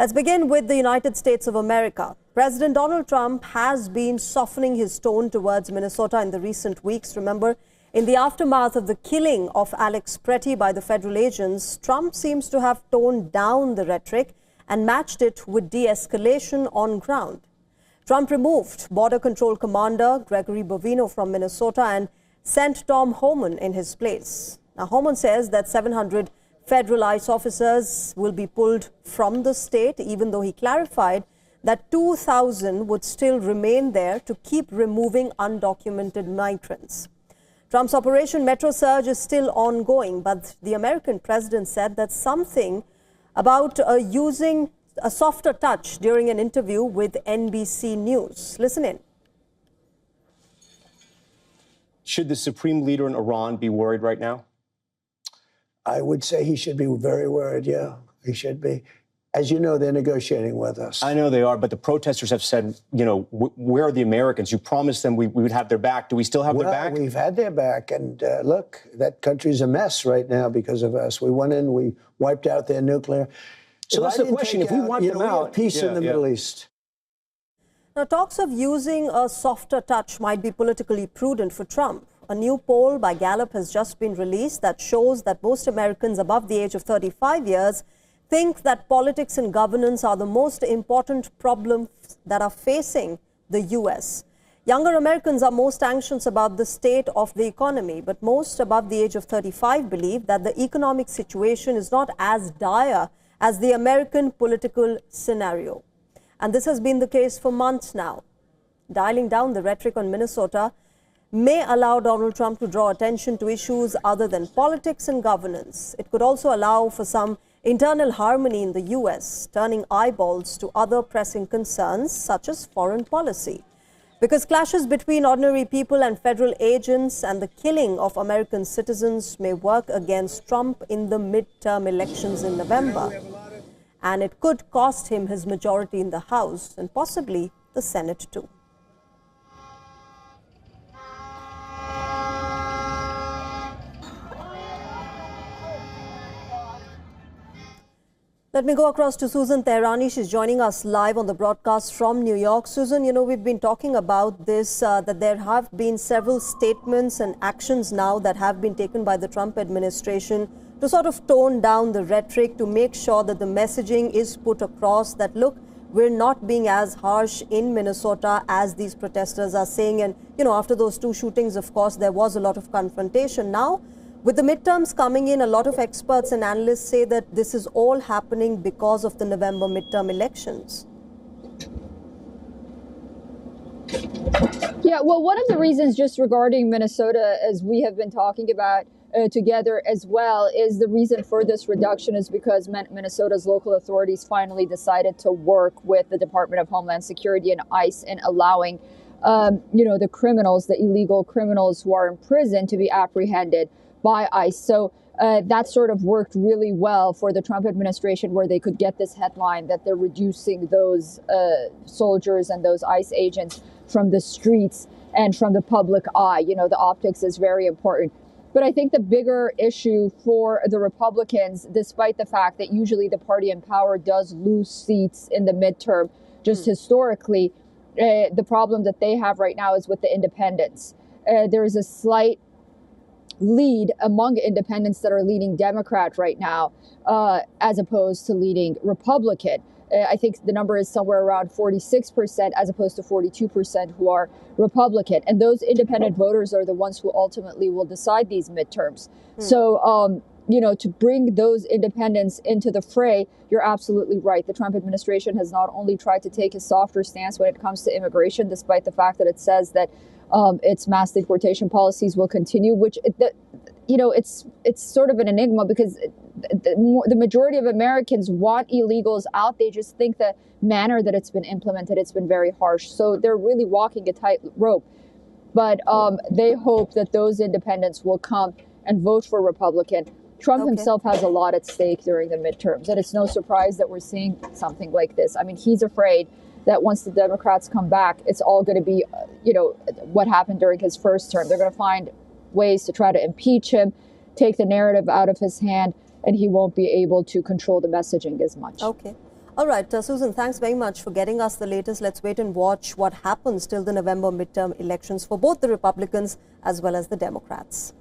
Let's begin with the United States of America. President Donald Trump has been softening his tone towards Minnesota in the recent weeks. Remember, in the aftermath of the killing of Alex Pretty by the federal agents, Trump seems to have toned down the rhetoric and matched it with de-escalation on ground. Trump removed Border Control Commander Gregory Bovino from Minnesota and sent Tom Homan in his place. Now, Homan says that 700 federal ICE officers will be pulled from the state, even though he clarified that 2,000 would still remain there to keep removing undocumented migrants. Trump's Operation Metro Surge is still ongoing, but the American president said that something about using a softer touch during an interview with NBC News. Listen in. Should the supreme leader in Iran be worried right now? I would say he should be very worried, yeah, he should be. As you know, they're negotiating with us. I know they are, but the protesters have said, you know, where are the Americans? You promised them we would have their back. Do we still have their back? We've had their back, and look, that country's a mess right now because of us. We went in, we wiped out their nuclear. So that's the question, if we wipe them out... We have peace in the Middle East. Now, talks of using a softer touch might be politically prudent for Trump. A new poll by Gallup has just been released that shows that most Americans above the age of 35 years think that politics and governance are the most important problems that are facing the U.S. Younger Americans are most anxious about the state of the economy, but most above the age of 35 believe that the economic situation is not as dire as the American political scenario. And this has been the case for months now. Dialing down the rhetoric on Minnesota may allow Donald Trump to draw attention to issues other than politics and governance. It could also allow for some internal harmony in the U.S., turning eyeballs to other pressing concerns such as foreign policy. Because clashes between ordinary people and federal agents and the killing of American citizens may work against Trump in the midterm elections in November. And it could cost him his majority in the House and possibly the Senate too. Let me go across to Susan Tehrani. She's joining us live on the broadcast from New York. Susan, you know, we've been talking about this, that there have been several statements and actions now that have been taken by the Trump administration to sort of tone down the rhetoric, to make sure that the messaging is put across that, look, we're not being as harsh in Minnesota as these protesters are saying. And, you know, after those two shootings, of course, there was a lot of confrontation. Now, with the midterms coming in, a lot of experts and analysts say that this is all happening because of the November midterm elections. Yeah, well, one of the reasons just regarding Minnesota, as we have been talking about together as well, is the reason for this reduction is because Minnesota's local authorities finally decided to work with the Department of Homeland Security and ICE in allowing, you know, the criminals, the illegal criminals who are in prison to be apprehended by ICE. So that sort of worked really well for the Trump administration, where they could get this headline that they're reducing those soldiers and those ICE agents from the streets and from the public eye. You know, the optics is very important. But I think the bigger issue for the Republicans, despite the fact that usually the party in power does lose seats in the midterm, just historically, the problem that they have right now is with the independents. There is a slight lead among independents that are leading Democrat right now, as opposed to leading Republican. I think the number is somewhere around 46% as opposed to 42% who are Republican. And those independent voters are the ones who ultimately will decide these midterms. So, you know, to bring those independents into the fray, you're absolutely right. The Trump administration has not only tried to take a softer stance when it comes to immigration, despite the fact that it says that its mass deportation policies will continue, which, you know, it's sort of an enigma because the majority of Americans want illegals out. They just think the manner that it's been implemented, it's been very harsh. So they're really walking a tight rope. But they hope that those independents will come and vote for Republican. Trump himself has a lot at stake during the midterms, and it's no surprise that we're seeing something like this. I mean, he's afraid that once the Democrats come back, it's all going to be, you know, what happened during his first term. They're going to find ways to try to impeach him, take the narrative out of his hand, and he won't be able to control the messaging as much. Okay. All right, Susan, thanks very much for getting us the latest. Let's wait and watch what happens till the November midterm elections for both the Republicans as well as the Democrats.